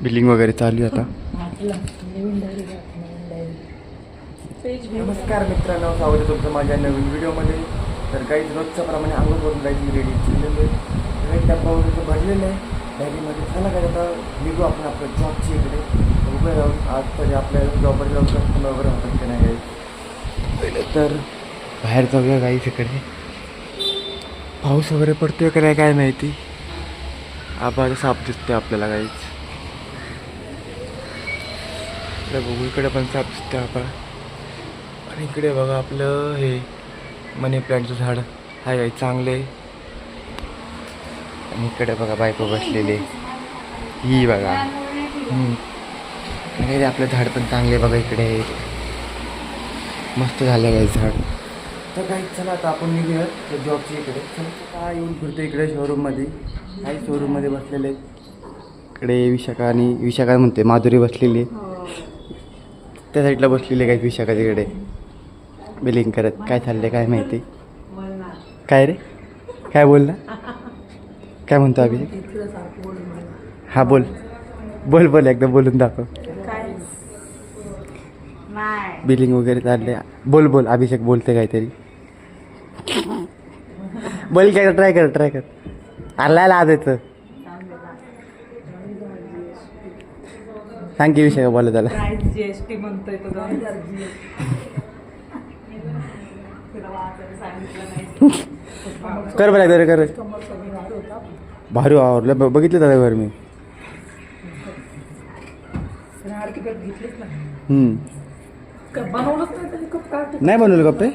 Billing वगैरे चालू आहे आता. नमस्कार मित्रांनो, स्वागत आहे तुमचं माझ्या नवीन व्हिडिओमध्ये. तर काही रोजच्या प्रमाणे अंघोळ करून जायची रेडी चिरलेलं आहे. काही डब्बा वगैरे भरलेलं आहे बॅगीमध्ये. चला काय आता निघू आपण आपल्या जॉबच्या इकडे. उभे राहून आज तरी आपल्या जॉबवर लवकर वगैरे होतात की नाही. पहिलं तर बाहेर जाऊया गाईच इकडे. पाऊस वगैरे पडतोय का नाही काय माहिती. आभाळ साफ दिसते आपल्याला गाईच. बघू इकडे पण साफ दिसते आभाळ. आणि इकडे बघा आपलं हे मनी प्लांटचं झाड आहे गाई चांगले. आणि इकडे बघा बायको बसलेले ही बघा. आणि आपलं झाड पण चांगले बघा इकडे मस्त झालं गाई झाड. तर काही चला आता आपण निघूया त्या जॉबच्या इकडे. चला काय येऊन फिरतो इकडे शोरूममध्ये. काही शोरूममध्ये बसलेले इकडे विशाखा म्हणते माधुरी बसलेली. त्या साईडला बसलेली काही विशाखा तिकडे बिलिंग करत. काय चाललंय काय माहिती. काय रे काय बोल ना. काय म्हणतो अभिषेक. हा बोल बोल बोल एकदा बोलून दाखव. बिलिंग वगैरे चालले. बोल बोल अभिषेक बोलते काहीतरी. बोल काय ट्राय कर आला आज येतं. सांग की विषय बोला त्याला. जीएसटी म्हणतोय तो कर बरं कर भारी आवडलं. बघितलं दादा घर मी. नाही बनवलं कप्पे.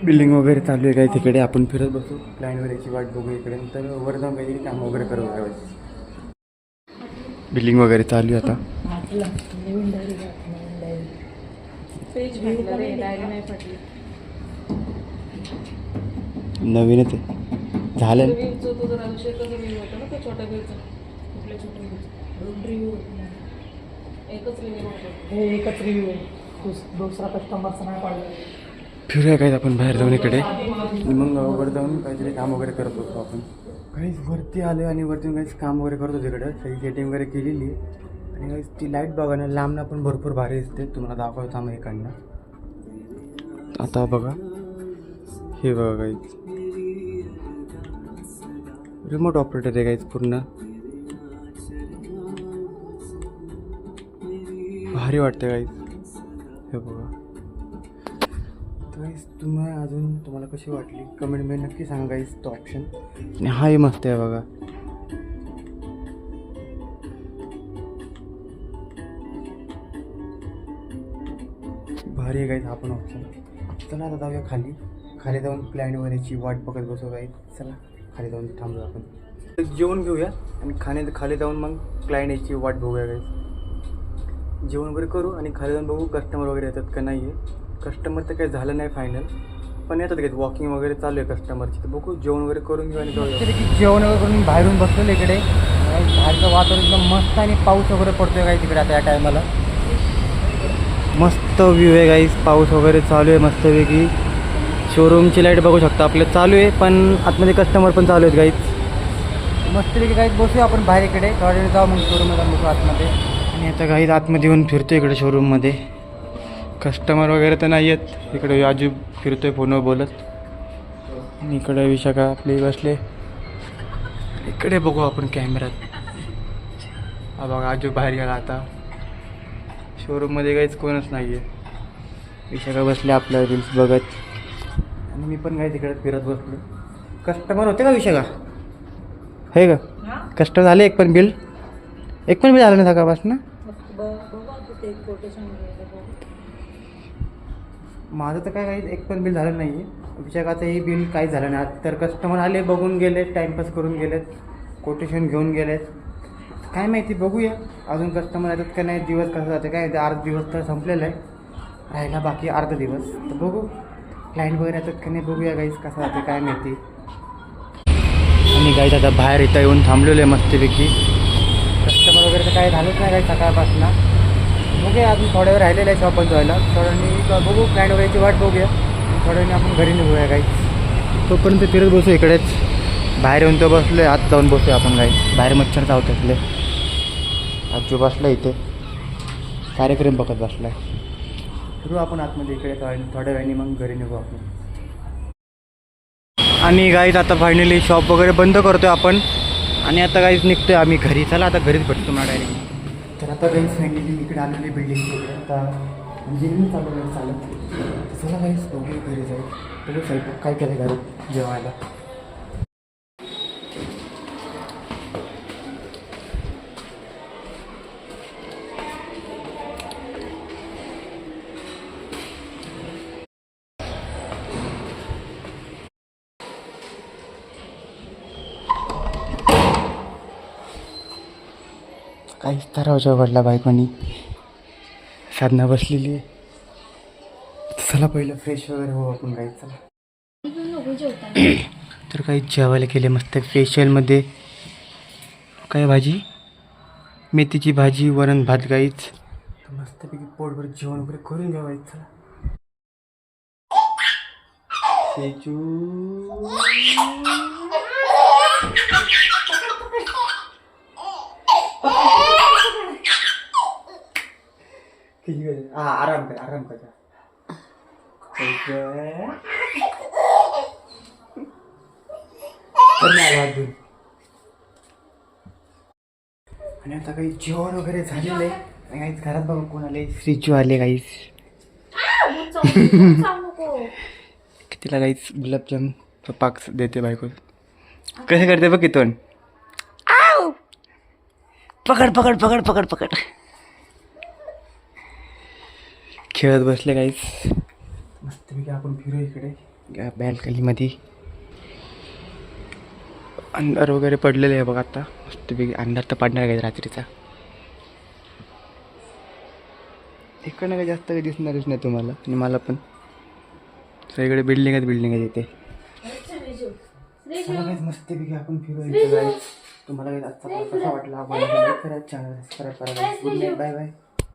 बिल्डिंग वगैरे चालू आहे काही तिकडे. आपण फिरत बसू क्लायंट वगैरेची वाट बघू इकडे. तर वर जाऊन काहीतरी काम वगैरे करू करायचं. बिल्डिंग वगैरे चालू आहे आता. नवीनच आहे झालं. एकच रिव्ह्यू आहे. दुसरा कस्टमरचा नाही पाडला. फिरूया काहीच आपण बाहेर जाऊन इकडे. मग वर जाऊन काहीतरी काम वगैरे करत होतो आपण. काहीच वरती आलो आणि वरती काहीच काम वगैरे करत होतो तिकडं. सगळी सेटिंग वगैरे केलेली आणि काहीच ती लाईट बघा ना लांबना पण भरपूर भारी दिसते. तुम्हाला दाखवतो आम्ही इकडनं. आता बघा हे बघा काहीच रिमोट ऑपरेटर आहे काहीच पूर्ण भारी वाटते काहीच. हे बघा गाईस तुम्हाला कशी वाटली कमेंटमध्ये नक्की सांगा गाईस तो ऑप्शन. आणि हाही मस्त आहे बघा. भारी आहे गाईस हा पण ऑप्शन. चला आता जाऊया खाली जाऊन क्लायंट वगैरेची वाट बघत बसू गाईस. चला खाली जाऊन थांबू आपण. जेवण घेऊया आणि खाली जाऊन मग क्लायंट याची वाट बघूया गाईस. जेवण वगैरे करू आणि खाली जाऊन बघू कस्टमर वगैरे येतात का नाही आहे. कस्टमर तर काही झालं नाही फायनल पण येतात काही वॉकिंग वगैरे चालू आहे कस्टमरची. तर बघू जेवण वगैरे करून घेऊ आणि जाऊया. जेवण वगैरे करून बाहेरून बसलेलं इकडे. बाहेरचं वातावरण एकदम मस्त आणि पाऊस वगैरे पडतोय काही तिकडे आता या टायमाला. मस्त व्ह्यू आहे गाईस. पाऊस वगैरे चालू आहे मस्तपैकी. शोरूमची लाईट बघू शकता आपल्या चालू आहे पण आतमध्ये कस्टमर पण चालू आहेत गाईस. मस्तपैकी गाईस बसूया आपण बाहेर इकडे. थोड्या जाऊ मग शोरूममध्ये बसू आतमध्ये. आणि आता गाईस आतमध्ये येऊन फिरतो इकडे शोरूममध्ये. कस्टमर वगैरे तर नाही आहेत. इकडे आजू फिरतोय फोनवर बोलत. आणि इकडे विशाखा आपली बसले. इकडे बघू आपण कॅमेऱ्यात. हा बघा आजू बाहेर गेला आता. शोरूममध्ये काहीच कोणच नाही आहे. विशाखा बसले आपल्या रील्स बघत आणि मी पण काही तिकडे फिरत बसलो. कस्टमर होते का विशाखा आहे का. कस्टमर झाले एक पण बिल झालं नाही सकाळपासून. माझं तर काय काही एक पण बिल झालं नाही आहे. विशाखाचंही बिल काहीच झालं नाही. तर कस्टमर आले बघून गेले टाईमपास करून गेलेत कोटेशन घेऊन गेलेत. काय माहिती बघूया अजून कस्टमर येतात का नाही. दिवस कसा जाते काय ते अर्धा दिवस तर संपलेला आहे. राहिला बाकी अर्धा दिवस. तर बघू क्लायंट वगैरे येतात का नाही. बघूया गाईस कसं जाते काय माहिती. आणि गाईस आता बाहेर इथं येऊन थांबलेलं आहे मस्तपैकी. कस्टमर वगैरे तर काय झालंच नाही काही सकाळपासून. बघूया अजून थोड्या वेळ राहिलेलं आहे शॉप बंद व्हायला. थोड्यानी बघू क्लायंट वगैरेची वाट बघूया. थोड्या वेळाने आपण घरी निघूया काही. तोपर्यंत फिरत बसू इकडेच. बाहेर येऊन तो बसलोय, आत जाऊन बसूया आपण काही. बाहेर मच्छर चावतातले. आजू बसला इथे कार्यक्रम बघत बसलाय. फिरू आपण आतमध्ये इकडे थोड्या वेळाने मग घरी निघू आपण. आणि गाईज आता फायनली शॉप वगैरे बंद करतोय आपण आणि आता काहीच निघतोय आम्ही घरी. चला आता घरीच भेटतो मला डायरेक्ट. तर आता काहीच फायनली इकडे आलेली बिल्डिंगच्या इकडे आता म्हणजे मी चालू चालत. चला काहीच बघू घरी जाईल. बघू स्वयंपाक काय केलं घरी जेवायला. काहीच ठरावच्या घडला बायकोनी. साधना बसलेली आहे. चला पहिलं फ्रेश वगैरे हो आपण काही. चला तर काही जेवायला केले मस्त फेशियलमध्ये. काय भाजी, मेथीची भाजी, वरण भात गाईच. मस्तपैकी पोटभर जेवण वगैरे करून घ्यावायचं. चला आराम कर आराम कर. आणि आता काही जेवण वगैरे झालेलं आहे. काहीच घरात बघा कोण आले. श्रीजू आले काहीच. तिला काहीच गुलाबजाम पाक देते बायको. कसं करते बघ कितवण. पकड पकड पकड पकड पकड. खेळत बसले काहीच. मस्तपैकी आपण फिरू इकडे बॅल्कनीमध्ये. अंधार वगैरे पडलेले आहे बघ आता. मस्तपैकी अंधार तर पडणार काय रात्रीचा. इकडनं काही जास्त काही दिसणारच नाही तुम्हाला आणि मला पण. सगळीकडे बिल्डिंग येते. काहीच मस्तपैकी आपण फिरू इकडे. तुम्हाला काही आजचा कसा वाटला चॅनल सबस्क्राईब करा. Good night, bye bye.